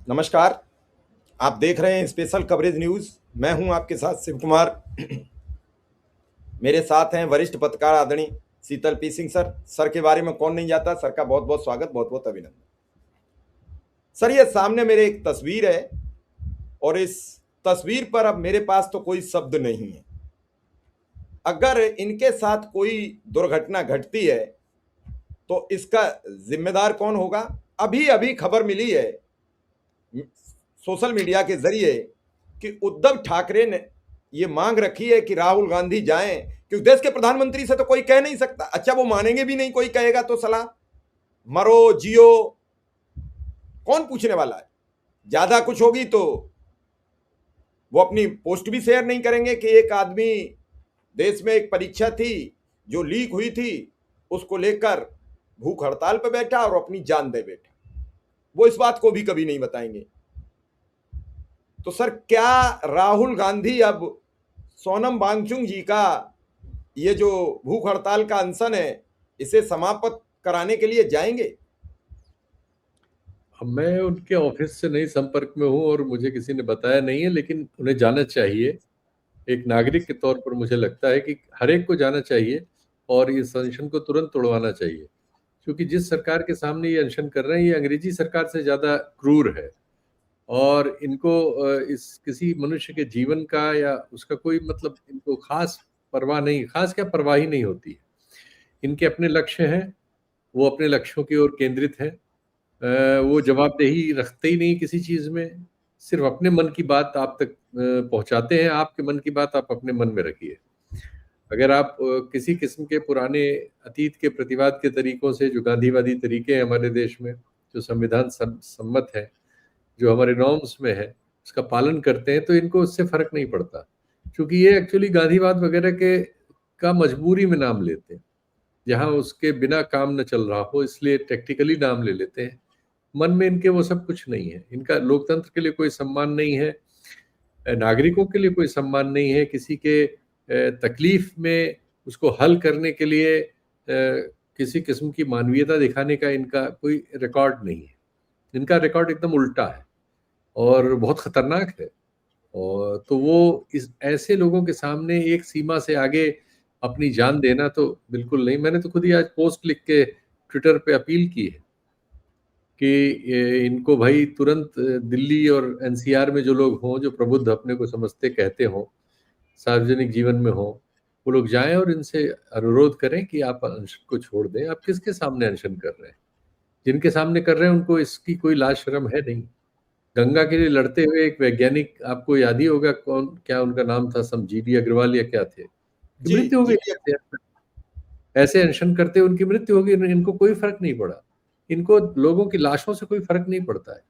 नमस्कार। आप देख रहे हैं स्पेशल कवरेज न्यूज। मैं हूं आपके साथ शिव कुमार। मेरे साथ हैं वरिष्ठ पत्रकार आदरणीय शीतल पी सिंह सर। सर के बारे में कौन नहीं जाता। सर का बहुत बहुत स्वागत, बहुत बहुत अभिनंदन। सर, ये सामने मेरे एक तस्वीर है और इस तस्वीर पर अब मेरे पास तो कोई शब्द नहीं है। अगर इनके साथ कोई दुर्घटना घटती है तो इसका जिम्मेदार कौन होगा। अभी अभी खबर मिली है सोशल मीडिया के जरिए कि उद्धव ठाकरे ने ये मांग रखी है कि राहुल गांधी जाएं, क्योंकि देश के प्रधानमंत्री से तो कोई कह नहीं सकता। अच्छा, वो मानेंगे भी नहीं, कोई कहेगा तो सलाह मरो जियो, कौन पूछने वाला है। ज्यादा कुछ होगी तो वो अपनी पोस्ट भी शेयर नहीं करेंगे कि एक आदमी देश में एक परीक्षा थी जो लीक हुई थी, उसको लेकर भूख हड़ताल पर बैठा और अपनी जान दे बैठा। वो इस बात को भी कभी नहीं बताएंगे। तो सर, क्या राहुल गांधी अब सोनम वांगचुक जी का ये जो भूख हड़ताल का अनशन है इसे समाप्त कराने के लिए जाएंगे? अब मैं उनके ऑफिस से नहीं संपर्क में हूँ और मुझे किसी ने बताया नहीं है, लेकिन उन्हें जाना चाहिए। एक नागरिक के तौर पर मुझे लगता है कि हर एक को जाना चाहिए और इस अनशन को तुरंत तोड़वाना चाहिए, क्योंकि जिस सरकार के सामने ये अनशन कर रहे हैं ये अंग्रेजी सरकार से ज़्यादा क्रूर है। और इनको इस किसी मनुष्य के जीवन का या उसका कोई मतलब इनको खास परवाह नहीं, खास क्या परवाह ही नहीं होती है। इनके अपने लक्ष्य हैं, वो अपने लक्ष्यों की ओर केंद्रित हैं। वो जवाबदेही रखते ही नहीं किसी चीज़ में, सिर्फ अपने मन की बात आप तक पहुंचाते हैं। आपके मन की बात आप अपने मन में रखिए। अगर आप किसी किस्म के पुराने अतीत के प्रतिवाद के तरीकों से, जो गांधीवादी तरीके हैं हमारे देश में, जो संविधान सम्मत है, जो हमारे नॉर्म्स में है, उसका पालन करते हैं तो इनको उससे फर्क नहीं पड़ता, क्योंकि ये एक्चुअली गांधीवाद वगैरह के का मजबूरी में नाम लेते हैं, जहाँ उसके बिना काम न चल रहा हो इसलिए टेक्निकली नाम ले लेते हैं। मन में इनके वो सब कुछ नहीं है। इनका लोकतंत्र के लिए कोई सम्मान नहीं है, नागरिकों के लिए कोई सम्मान नहीं है, किसी के तकलीफ में उसको हल करने के लिए किसी किस्म की मानवीयता दिखाने का इनका कोई रिकॉर्ड नहीं है। इनका रिकॉर्ड एकदम उल्टा है और बहुत खतरनाक है। और तो वो इस ऐसे लोगों के सामने एक सीमा से आगे अपनी जान देना तो बिल्कुल नहीं। मैंने तो खुद ही आज पोस्ट लिख के ट्विटर पे अपील की है कि इनको भाई तुरंत दिल्ली और एनसीआर में जो लोग हों, जो प्रबुद्ध अपने को समझते कहते हों, सार्वजनिक जीवन में हों, वो लोग जाएं और इनसे अनुरोध करें कि आप अनशन को छोड़ दें। आप किसके सामने अनशन कर रहे हैं? जिनके सामने कर रहे हैं उनको इसकी कोई लाज शर्म है नहीं। गंगा के लिए लड़ते हुए एक वैज्ञानिक, आपको याद ही होगा कौन, क्या उनका नाम था, समजीवी अग्रवाल या क्या थे, कि जी मृत्यु हो जी। गई। ऐसे अनशन करते उनकी मृत्यु होगी, इनको कोई फर्क नहीं पड़ा। इनको लोगों की लाशों से कोई फर्क नहीं पड़ता है।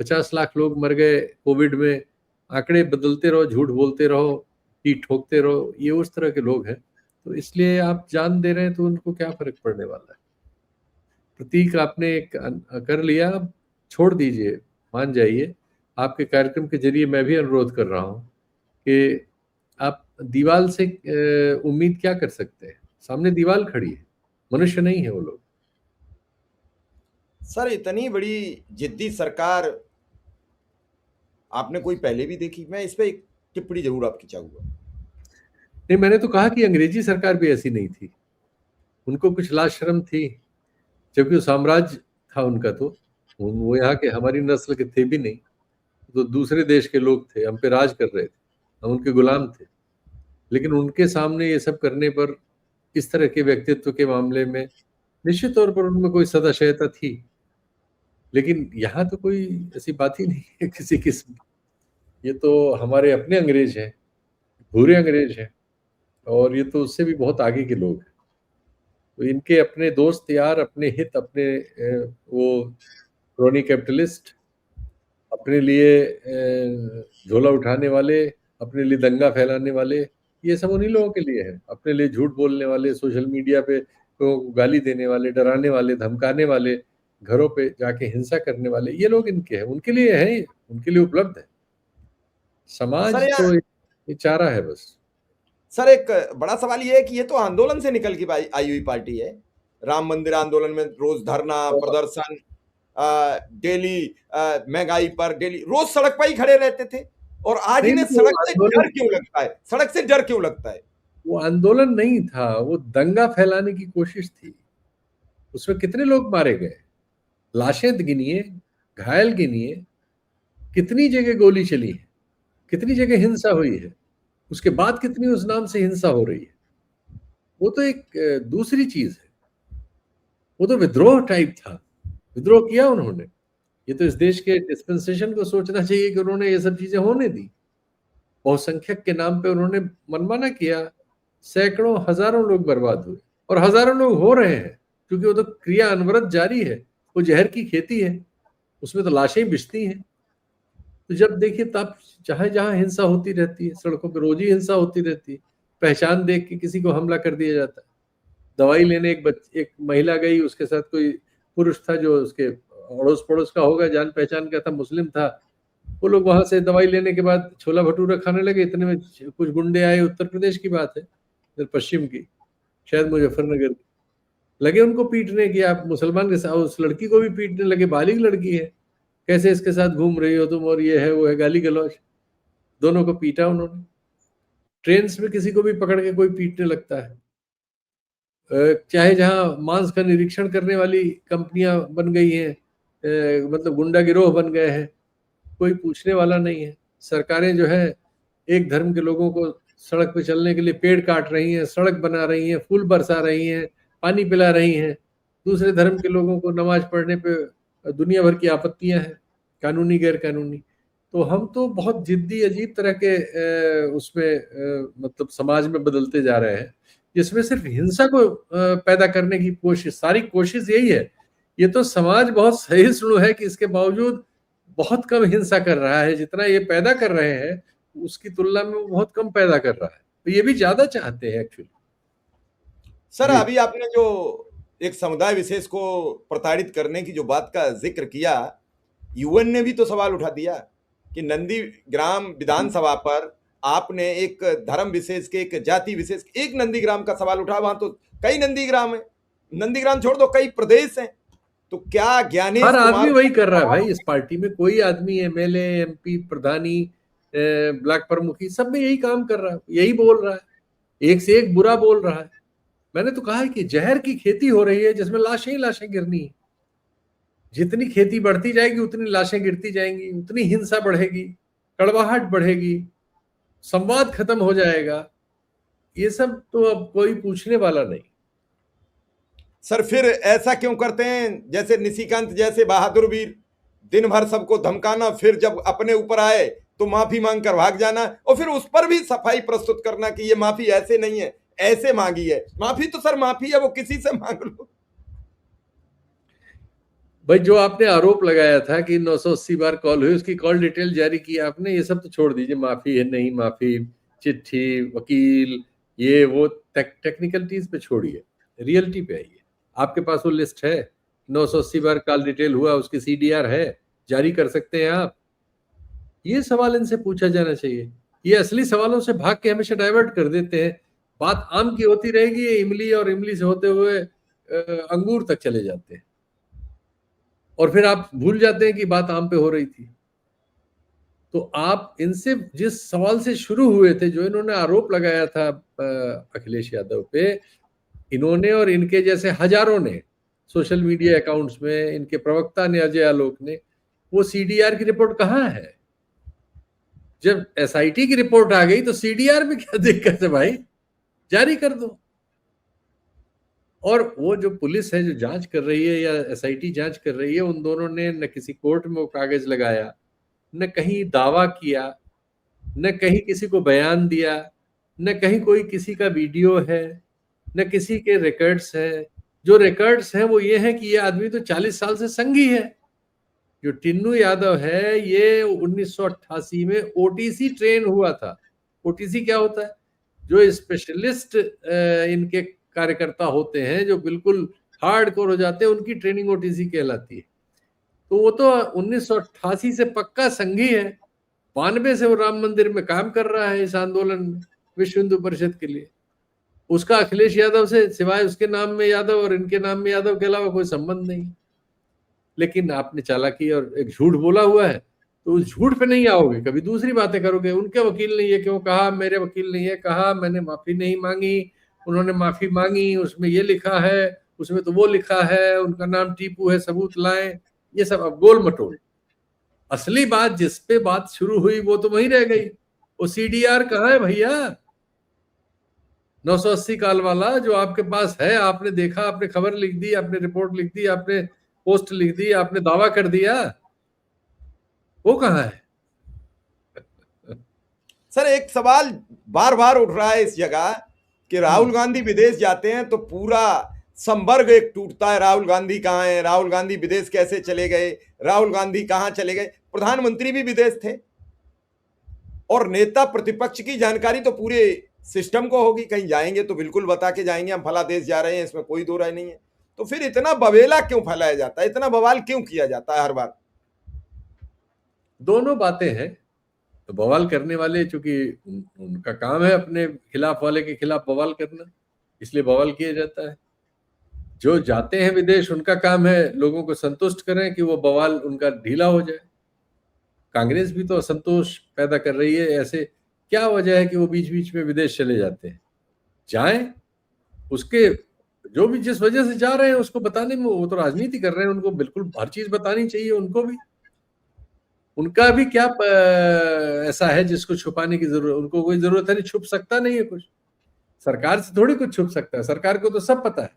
50 लाख लोग मर गए कोविड में, आंकड़े बदलते रहो, झूठ बोलते रहो, पीठ ठोकते रहो, ये उस तरह के लोग हैं। तो इसलिए आप जान दे रहे हैं तो उनको क्या फर्क पड़ने वाला है। प्रतीक आपने एक कर लिया, अब छोड़ दीजिए, मान जाइए। आपके कार्यक्रम के जरिए मैं भी अनुरोध कर रहा हूँ कि आप दीवाल से उम्मीद क्या कर सकते हैं? सामने दीवाल खड़ी है, मनुष्य नहीं है वो लोग। सर, इतनी बड़ी जिद्दी सरकार आपने कोई पहले भी देखी? मैं इस पे एक टिप्पणी जरूर आपकी चाहूंगा। नहीं, मैंने तो कहा कि अंग्रेजी सरकार भी ऐसी नहीं थी। उनको कुछ लाज शर्म थी, जबकि वो साम्राज्य था उनका। तो वो यहाँ के हमारी नस्ल के थे भी नहीं, तो दूसरे देश के लोग थे, हम पे राज कर रहे थे, हम उनके गुलाम थे। लेकिन उनके सामने ये सब करने पर, इस तरह के व्यक्तित्व के मामले में निश्चित तौर पर उनमें कोई सदाशयता थी। लेकिन यहाँ तो कोई ऐसी बात ही नहीं है किसी किस्म की। ये तो हमारे अपने अंग्रेज हैं, भूरे अंग्रेज हैं, और ये तो उससे भी बहुत आगे के लोग हैं। तो इनके अपने दोस्त यार, अपने हित, अपने वो क्रोनी कैपिटलिस्ट, अपने लिए झोला उठाने वाले, अपने लिए दंगा फैलाने वाले, ये सब उन्हीं लोगों के लिए है। अपने लिए झूठ बोलने वाले, सोशल मीडिया पे लोगों को गाली देने वाले, डराने वाले, धमकाने वाले, घरों पे जाके हिंसा करने वाले, ये लोग इनके हैं, उनके लिए है, उनके लिए उपलब्ध है। सर समाज यार, तो ये चारा है बस। सर एक बड़ा सवाल ये है कि ये तो आंदोलन से निकल के आई आई हुई पार्टी है। राम मंदिर आंदोलन में रोज धरना तो प्रदर्शन, डेली महंगाई पर, डेली रोज सड़क पर ही खड़े रहते थे। और आज नहीं, इन्हें तो सड़क से आंदोलन, डर क्यों लगता है? सड़क से डर क्यों लगता है? वो आंदोलन नहीं था, वो दंगा फैलाने की कोशिश थी। उसमें कितने लोग मारे गए, लाशें गिनिए, घायल गिनिए, कितनी जगह गोली चली है, कितनी जगह हिंसा हुई है, उसके बाद कितनी उस नाम से हिंसा हो रही है। वो तो एक दूसरी चीज है। वो तो विद्रोह टाइप था, विद्रोह किया उन्होंने। ये तो इस देश के डिस्पेंसेशन को सोचना चाहिए कि उन्होंने ये सब चीजें होने दी। बहुसंख्यक के नाम पे उन्होंने मनमाना किया, सैकड़ों हजारों लोग बर्बाद हुए, और हजारों लोग हो रहे हैं, क्योंकि वो तो क्रिया अनवरत जारी है। वो जहर की खेती है, उसमें तो लाशें बिछती हैं। तो जब देखिए, तब जहां जहां हिंसा होती रहती है, सड़कों पर रोज ही हिंसा होती रहती है। पहचान देख के किसी को हमला कर दिया जाता है। दवाई लेने एक महिला गई, उसके साथ कोई पुरुष था जो उसके अड़ोस पड़ोस का होगा, जान पहचान का था, मुस्लिम था। वो लोग वहां से दवाई लेने के बाद छोला भटूरा खाने लगे, इतने में कुछ गुंडे आए, उत्तर प्रदेश की बात है, इधर पश्चिम की, शायद मुजफ्फरनगर की। लगे उनको पीटने की, आप मुसलमान के साथ, उस लड़की को भी पीटने लगे, बालिग लड़की है, कैसे इसके साथ घूम रही हो तुम, और ये है वो है, गाली गलौज। दोनों को पीटा उन्होंने। ट्रेन में किसी को भी पकड़ के कोई पीटने लगता है। चाहे जहां मांस का निरीक्षण करने वाली कंपनियां बन गई हैं, मतलब गुंडा गिरोह बन गए हैं, कोई पूछने वाला नहीं है। सरकारें जो है एक धर्म के लोगों को सड़क पे चलने के लिए पेड़ काट रही हैं, सड़क बना रही हैं, फूल बरसा रही हैं, पानी पिला रही हैं। दूसरे धर्म के लोगों को नमाज पढ़ने पे दुनिया भर की आपत्तियां हैं, कानूनी गैर कानूनी। तो हम तो बहुत जिद्दी अजीब तरह के उसमें मतलब समाज में बदलते जा रहे हैं, जिसमें सिर्फ हिंसा को पैदा करने की कोशिश, सारी कोशिश यही है। ये तो समाज बहुत सहिष्णु है कि इसके बावजूद बहुत कम हिंसा कर रहा है। जितना ये पैदा कर रहे हैं उसकी तुलना में वो बहुत कम पैदा कर रहा है। तो ये भी ज्यादा चाहते हैं एक्चुअली। सर, जी। अभी आपने जो एक समुदाय विशेष को प्रताड़ित करने की जो बात का जिक्र किया, यूएन ने भी तो सवाल उठा दिया कि नंदीग्राम विधानसभा पर आपने एक धर्म विशेष के, एक जाति विशेष के, एक नंदीग्राम का सवाल उठा। वहां तो कई नंदीग्राम है, नंदीग्राम छोड़ दो, कई प्रदेश हैं। तो क्या ज्ञानेश हर आदमी कुमार वही को कर रहा है भाई। सवाल? इस पार्टी में कोई आदमी, एमएलए, एमपी, प्रधानी, ब्लॉक प्रमुखी, सब में यही काम कर रहा है, यही बोल रहा है, एक से एक बुरा बोल रहा है। मैंने तो कहा है कि जहर की खेती हो रही है जिसमें लाशें ही लाशें गिरनी है। जितनी खेती बढ़ती जाएगी उतनी लाशें गिरती जाएंगी, उतनी हिंसा बढ़ेगी, कड़वाहट बढ़ेगी, संवाद खत्म हो जाएगा। ये सब तो अब कोई पूछने वाला नहीं। सर, फिर ऐसा क्यों करते हैं? जैसे निशिकांत जैसे बहादुर वीर, दिन भर सबको धमकाना, फिर जब अपने ऊपर आए तो माफी मांग कर भाग जाना, और फिर उस पर भी सफाई प्रस्तुत करना कि ये माफी ऐसे नहीं है, ऐसे मांगी है। माफी तो सर माफी है, वो किसी से मांग लो। भाई, जो आपने आरोप लगाया था कि 980 बार कॉल हुई, उसकी कॉल डिटेल जारी की आपने, ये सब तो छोड़ दीजिए। माफी है, नहीं माफी, चिट्ठी, वकील, ये वो टेक्निकलिटीज पे छोड़िए, रियलिटी पे आइए। आपके पास वो लिस्ट है? 980 बार कॉल डिटेल हुआ, उसकी सीडीआर है, जारी कर सकते हैं आप? ये सवाल इनसे पूछा जाना चाहिए। ये असली सवालों से भाग के हमेशा डाइवर्ट कर देते हैं। बात आम की होती रहेगी, इमली, और इमली से होते हुए अंगूर तक चले जाते हैं, और फिर आप भूल जाते हैं कि बात आम पे हो रही थी। तो आप इनसे जिस सवाल से शुरू हुए थे, जो इन्होंने आरोप लगाया था अखिलेश यादव पे, इन्होंने और इनके जैसे हजारों ने सोशल मीडिया अकाउंट्स में, इनके प्रवक्ता ने, अजय आलोक ने, वो सीडीआर की रिपोर्ट कहाँ है? जब एसआईटी की रिपोर्ट आ गई तो सीडीआर में क्या दिक्कत है भाई, जारी कर दो। और वो जो पुलिस है जो जांच कर रही है, या एसआईटी जांच कर रही है, उन दोनों ने न किसी कोर्ट में वो कागज लगाया, न कहीं दावा किया, न कहीं किसी को बयान दिया, न कहीं कोई किसी का वीडियो है, न किसी के रिकॉर्ड्स है। जो रिकॉर्ड्स हैं वो ये है कि ये आदमी तो 40 साल से संघी है। जो टिन्नू यादव है, ये 1988 में ओटीसी ट्रेन हुआ था। ओटीसी क्या होता है? जो स्पेशलिस्ट इनके कार्यकर्ता होते हैं, जो बिल्कुल हार्डकोर हो जाते हैं, उनकी ट्रेनिंग ओटीसी कहलाती है। तो वो तो 1988 से पक्का संघी है। 92 से वो राम मंदिर में काम कर रहा है, इस आंदोलन में, विश्व हिंदू परिषद के लिए। उसका अखिलेश यादव से सिवाय उसके नाम में यादव और इनके नाम में यादव के अलावा कोई संबंध नहीं। लेकिन आपने चालाकी और एक झूठ बोला हुआ है, तो उस झूठ पे नहीं आओगे, कभी दूसरी बातें करोगे। उनके वकील ने ये क्यों कहा, मेरे वकील ने ये कहा, मैंने माफी नहीं मांगी, उन्होंने माफी मांगी, उसमें ये लिखा है, उसमें तो वो लिखा है, उनका नाम टीपू है, सबूत लाएं, ये सब अब गोल मटोल। असली बात जिस पे बात शुरू हुई वो तो वहीं रह गई। वो सीडीआर कहाँ है भैया? 980 कॉल वाला जो आपके पास है, आपने देखा, आपने खबर लिख दी, आपने रिपोर्ट लिख दी, आपने पोस्ट लिख दी, आपने दावा कर दिया, वो कहाँ है? सर एक सवाल बार बार उठ रहा है इस जगह कि राहुल गांधी विदेश जाते हैं तो पूरा संवर्ग एक टूटता है, राहुल गांधी कहाँ है, राहुल गांधी विदेश कैसे चले गए, राहुल गांधी कहाँ चले गए। प्रधानमंत्री भी विदेश थे और नेता प्रतिपक्ष की जानकारी तो पूरे सिस्टम को होगी, कहीं जाएंगे तो बिल्कुल बता के जाएंगे हम फला देश जा रहे हैं, इसमें कोई दो राय नहीं है। तो फिर इतना बवेला क्यों फैलाया जाता है, इतना बवाल क्यों किया जाता है हर बार? दोनों बातें हैं। तो बवाल करने वाले चूंकि उनका काम है अपने खिलाफ वाले के खिलाफ बवाल करना, इसलिए बवाल किया जाता है। जो जाते हैं विदेश उनका काम है लोगों को संतुष्ट करें कि वो बवाल उनका ढीला हो जाए। कांग्रेस भी तो असंतोष पैदा कर रही है। ऐसे क्या वजह है कि वो बीच बीच में विदेश चले जाते हैं? जाएं, उसके जो भी जिस वजह से जा रहे हैं उसको बताने में, वो तो राजनीति कर रहे हैं, उनको बिल्कुल हर चीज बतानी चाहिए। उनको भी, उनका भी क्या ऐसा है जिसको छुपाने की जरूरत? उनको कोई जरूरत है नहीं, छुप सकता नहीं है कुछ। सरकार से थोड़ी कुछ छुप सकता है, सरकार को तो सब पता है।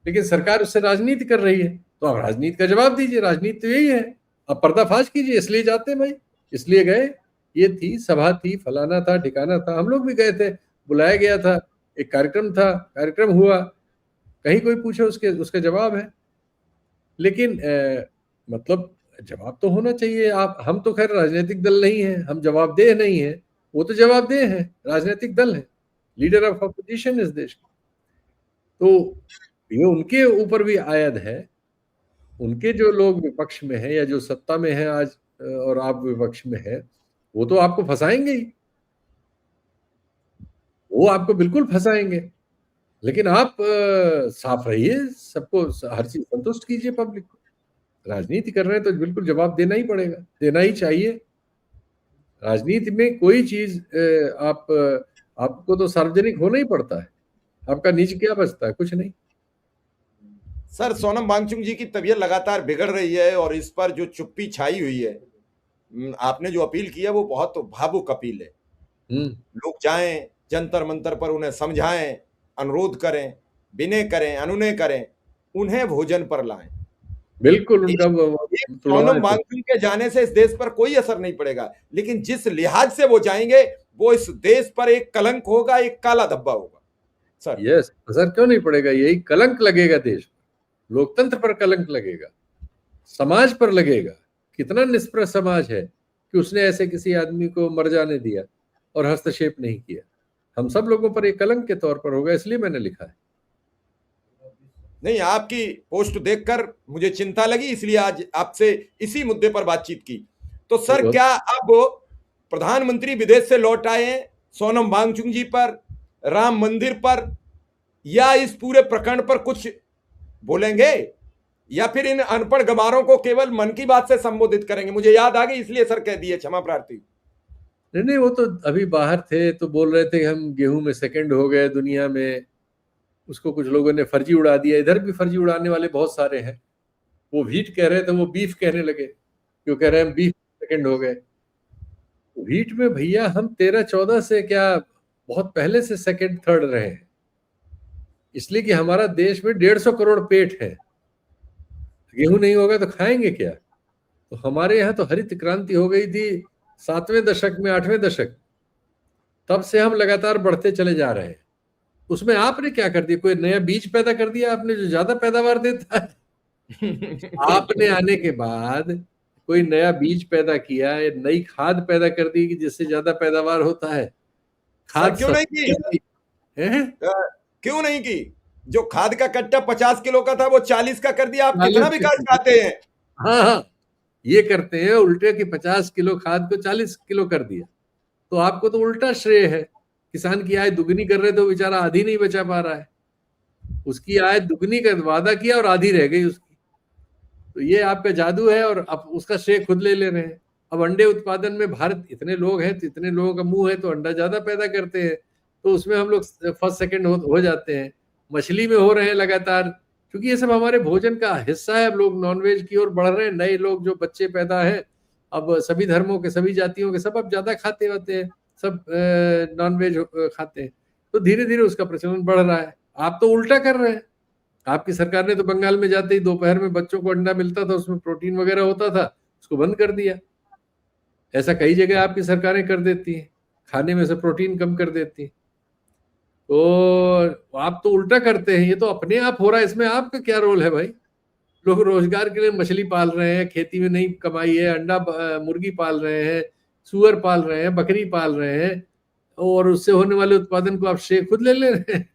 लेकिन सरकार उससे राजनीति कर रही है, तो आप राजनीति का जवाब दीजिए। राजनीति तो यही है, अब पर्दाफाश कीजिए। इसलिए जाते हैं भाई, इसलिए गए, ये थी सभा थी, फलाना था, ठिकाना था। हम लोग भी गए थे, बुलाया गया था, एक कार्यक्रम था, कार्यक्रम हुआ, कहीं कोई पूछे उसका जवाब है। लेकिन मतलब जवाब तो होना चाहिए। आप, हम तो खैर राजनीतिक दल नहीं है, हम जवाबदेह नहीं है, वो तो जवाबदेह है, राजनीतिक दल है, लीडर ऑफ अपोजिशन इस देश। तो ये उनके ऊपर भी आयद है। उनके जो लोग विपक्ष में है या जो सत्ता में है आज, और आप विपक्ष में है, वो तो आपको फंसाएंगे ही, वो आपको बिल्कुल फंसाएंगे। लेकिन आप साफ रहिए, सबको हर चीज संतुष्ट कीजिए पब्लिक को। राजनीति कर रहे हैं तो बिल्कुल जवाब देना ही पड़ेगा, देना ही चाहिए। राजनीति में कोई चीज आपको तो सार्वजनिक होना ही पड़ता है। आपका निज क्या बचता है? कुछ नहीं। सर सोनम वांगचुक जी की तबीयत लगातार बिगड़ रही है और इस पर जो चुप्पी छाई हुई है, आपने जो अपील की है वो बहुत भावुक अपील है। लोग जाएं जंतर मंतर पर, उन्हें समझाएं, अनुरोध करें, विनय करें, अनुनय करें, उन्हें भोजन पर लाएं। बिल्कुल उनका सोनम वांगचुक के जाने से इस देश पर कोई असर नहीं पड़ेगा, लेकिन जिस लिहाज से वो जाएंगे वो इस देश पर एक कलंक होगा, एक काला धब्बा होगा। सर यस, असर क्यों नहीं पड़ेगा? यही कलंक लगेगा देश पर, लोकतंत्र पर कलंक लगेगा, समाज पर लगेगा। कितना निष्प्रह समाज है कि उसने ऐसे किसी आदमी को मर जाने दिया और हस्तक्षेप नहीं किया। हम सब लोगों पर एक कलंक के तौर पर होगा, इसलिए मैंने लिखा है। नहीं, आपकी पोस्ट देखकर मुझे चिंता लगी, इसलिए आज आपसे इसी मुद्दे पर बातचीत की। तो सर क्या अब प्रधानमंत्री विदेश से लौट आए हैं, सोनम वांगचुक जी पर, राम मंदिर पर, या इस पूरे प्रकरण पर कुछ बोलेंगे, या फिर इन अनपढ़ गवारों को केवल मन की बात से संबोधित करेंगे? मुझे याद आ गई इसलिए सर कह दिए, क्षमा प्रार्थी। नहीं, वो तो अभी बाहर थे तो बोल रहे थे हम गेहूं में सेकंड हो गए दुनिया में। उसको कुछ लोगों ने फर्जी उड़ा दिया। इधर भी फर्जी उड़ाने वाले बहुत सारे हैं। वो व्हीट कह रहे थे, वो बीफ कहने लगे, क्यों कह रहे हैं बीफ सेकंड हो गए। व्हीट में भैया हम 13-14 से क्या बहुत पहले से सेकंड थर्ड रहे हैं, इसलिए कि हमारा देश में 150 करोड़ पेट है। गेहूं नहीं होगा तो खाएंगे क्या? तो हमारे यहाँ तो हरित क्रांति हो गई थी 7वें दशक में, 8वें दशक, तब से हम लगातार बढ़ते चले जा रहे हैं। उसमें आपने क्या कर दिया? कोई नया बीज पैदा कर दिया आपने जो ज्यादा पैदावार देता है? आपने आने के बाद कोई नया बीज पैदा किया, नई खाद पैदा कर दी कि जिससे ज्यादा पैदावार होता है। खाद क्यों नहीं की? क्यों नहीं की? जो खाद का कट्टा 50 किलो का था वो 40 का कर दिया। आप कितना विकास चाहते हैं? हाँ, ये करते हैं उल्टे कि 50 किलो खाद को 40 किलो कर दिया। तो आपको तो उल्टा श्रेय है। किसान की आय दुगनी कर रहे थे, वो बेचारा आधी नहीं बचा पा रहा है। उसकी आय दुगनी का वादा किया और आधी रह गई उसकी। तो ये आपका जादू है और आप उसका श्रेय खुद ले रहे हैं। अब अंडे उत्पादन में भारत, इतने लोग हैं तो इतने लोगों का मुंह है तो अंडा ज्यादा पैदा करते हैं, तो उसमें हम लोग फर्स्ट सेकंड हो जाते हैं। मछली में हो रहे हैं लगातार, क्योंकि ये सब हमारे भोजन का हिस्सा है। अब लोग नॉनवेज की ओर बढ़ रहे हैं, नए लोग जो बच्चे पैदा हैं अब सभी धर्मों के, सभी जातियों के, सब अब ज्यादा खाते होते हैं, सब नॉनवेज खाते हैं, तो धीरे धीरे उसका प्रचलन बढ़ रहा है। आप तो उल्टा कर रहे हैं। आपकी सरकार ने तो बंगाल में जाते ही दोपहर में बच्चों को अंडा मिलता था, उसमें प्रोटीन वगैरह होता था, उसको बंद कर दिया। ऐसा कई जगह आपकी सरकारें कर देती हैं, खाने में से प्रोटीन कम कर देती हैं। तो आप तो उल्टा करते हैं, ये तो अपने आप हो रहा है, इसमें आपका क्या रोल है भाई? लोग रोजगार के लिए मछली पाल रहे हैं, खेती में नहीं कमाई है, अंडा मुर्गी पाल रहे हैं, सुअर पाल रहे हैं, बकरी पाल रहे हैं, और उससे होने वाले उत्पादन को आप श्रेय खुद ले ले रहे हैं।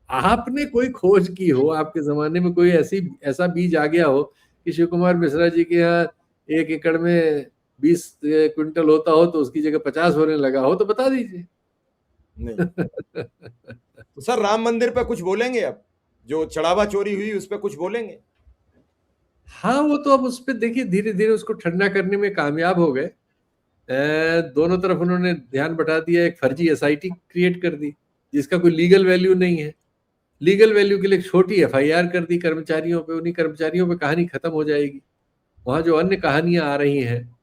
आपने कोई खोज की हो, आपके जमाने में कोई ऐसा बीज आ गया हो कि शिव कुमार मिश्रा जी के यहाँ 1 एकड़ में 20 क्विंटल होता हो तो उसकी जगह 50 होने लगा हो, तो बता दीजिए। नहीं। तो सर राम मंदिर पे कुछ बोलेंगे? अब जो चढ़ावा चोरी हुई उस पर कुछ बोलेंगे? हाँ, वो तो अब उस पर देखिए धीरे धीरे उसको ठंडा करने में कामयाब हो गए। दोनों तरफ उन्होंने ध्यान बटा दिया, एक फर्जी एसआईटी क्रिएट कर दी जिसका कोई लीगल वैल्यू नहीं है। लीगल वैल्यू के लिए छोटी एफआईआर कर दी कर्मचारियों पे, उन्हीं कर्मचारियों पे कहानी खत्म हो जाएगी। वहां जो अन्य कहानियां आ रही हैं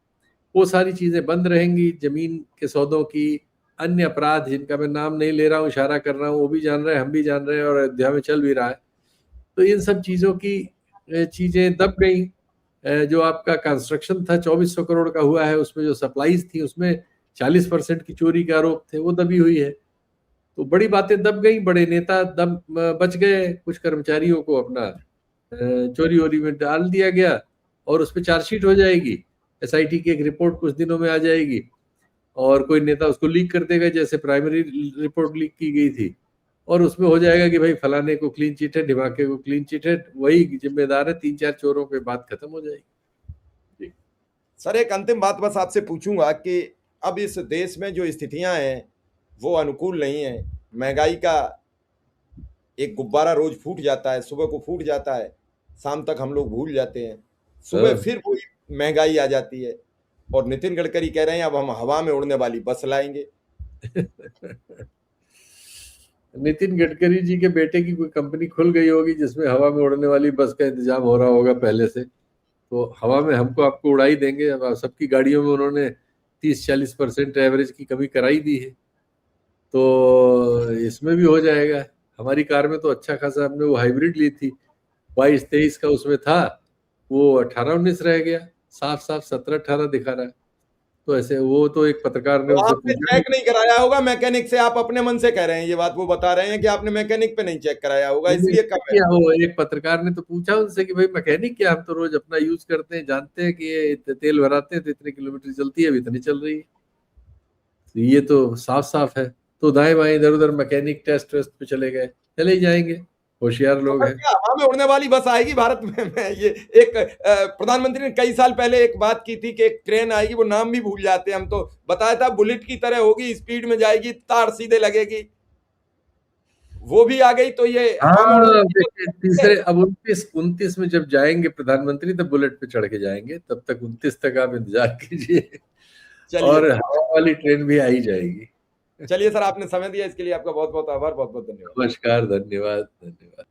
वो सारी चीजें बंद रहेंगी। जमीन के सौदों की, अन्य अपराध जिनका मैं नाम नहीं ले रहा हूँ, इशारा कर रहा हूँ, वो भी जान रहे हैं, हम भी जान रहे हैं, और अयोध्या में चल भी रहा है। तो इन सब चीजों की चीजें दब गई। जो आपका कंस्ट्रक्शन था 2400 करोड़ का हुआ है, उसमें जो सप्लाईज थी उसमें 40% की चोरी के आरोप थे, वो दबी हुई है। तो बड़ी बातें दब गई, बड़े नेता दब बच गए, कुछ कर्मचारियों को अपना चोरी वोरी में डाल दिया गया, और उस पर चार्जशीट हो जाएगी, एसआईटी की एक रिपोर्ट कुछ दिनों में आ जाएगी, और कोई नेता उसको लीक कर देगा, जैसे प्राइमरी रिपोर्ट लीक की गई थी, और उसमें हो जाएगा कि भाई फलाने को क्लीन चिट है, ढिमाके को क्लीन चिट है, वही जिम्मेदार है, 3-4 चोरों पे बात खत्म हो जाएगी। सर एक अंतिम बात बस आपसे पूछूंगा कि अब इस देश में जो स्थितियां हैं वो अनुकूल नहीं है। महंगाई का एक गुब्बारा रोज फूट जाता है, सुबह को फूट जाता है, शाम तक हम लोग भूल जाते हैं, सुबह फिर वही महंगाई आ जाती है। और नितिन गडकरी कह रहे हैं अब हम हवा में उड़ने वाली बस लाएंगे। नितिन गडकरी जी के बेटे की कोई कंपनी खुल गई होगी जिसमें हवा में उड़ने वाली बस का इंतजाम हो रहा होगा पहले से, तो हवा में हमको आपको उड़ा ही देंगे। अब सबकी गाड़ियों में उन्होंने 30-40% एवरेज की कमी कराई दी है, तो इसमें भी हो जाएगा। हमारी कार में तो अच्छा खासा, हमने वो हाइब्रिड ली थी 22-23 का उसमें था, वो 18-19 रह गया, साफ साफ 17-18 दिखा रहा है। तो ऐसे वो तो एक पत्रकार ने तो उससे आपने पूछा, चेक नहीं कराया होगा मैकेनिक से? आप अपने मन से कह रहे हैं ये बात, वो बता रहे हैं कि आपने मैकेनिक पे नहीं चेक कराया होगा इसलिए कम है। क्या हो, एक पत्रकार ने तो पूछा उनसे कि भाई मैकेनिक क्या, हम तो रोज अपना यूज करते हैं, जानते हैं कि ये तेल भराते हैं तो इतने किलोमीटर चलती है, अभी इतनी चल रही है। तो ये तो साफ साफ है। तो दाएं बाएं इधर उधर मैकेनिक टेस्ट वेस्ट पे चले गए, चले ही जाएंगे, होशियार लोग तो हैं। क्या हवा में उड़ने वाली बस आएगी भारत में? मैं ये एक प्रधानमंत्री ने कई साल पहले एक बात की थी कि एक ट्रेन आएगी, वो नाम भी भूल जाते हैं हम, तो बताया था बुलेट की तरह होगी, स्पीड में जाएगी, तार सीधे लगेगी, वो भी आ गई। तो ये हवा में उड़ने हाँ वाली देखिए, बस है। तीसरे अब 29 में जब जाएंगे प्रधानमंत्री तब बुलेट पे चढ़ के जाएंगे, तब तक 29 तक आप इंतजार कीजिए, चलिए और हवा वाली ट्रेन भी आ ही जाएगी। चलिए सर, आपने समय दिया इसके लिए आपका बहुत बहुत आभार, बहुत बहुत धन्यवाद। नमस्कार, धन्यवाद धन्यवाद।